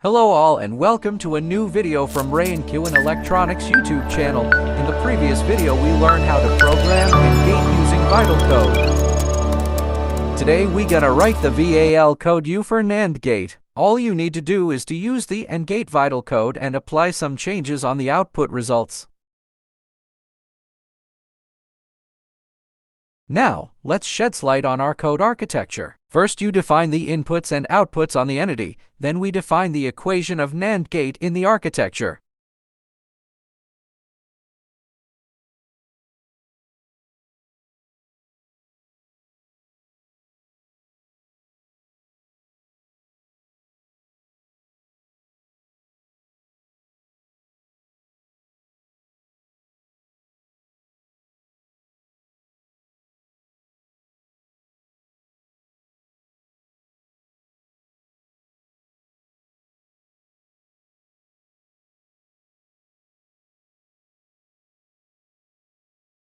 Hello all and welcome to a new video from Ray and Q Electronics YouTube channel. In the previous video we learned how to program and gate using Vital Code. Today we gonna write the VAL code U for NAND gate. All you need to do is to use the NAND gate Vital code and apply some changes on the output results. Now, let's shed light on our code architecture. First, you define the inputs and outputs on the entity, then we define the equation of NAND gate in the architecture.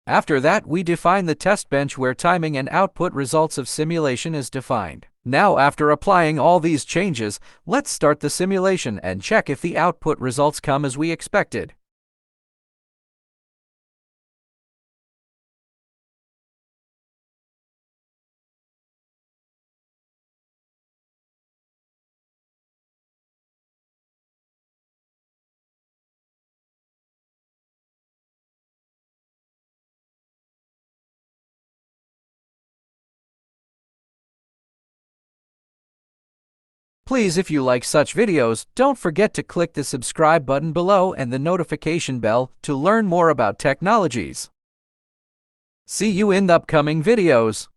After that, we define the test bench where timing and output results of simulation is defined. Now, after applying all these changes, let's start the simulation and check if the output results come as we expected. Please, if you like such videos, don't forget to click the subscribe button below and the notification bell to learn more about technologies. See you in the upcoming videos.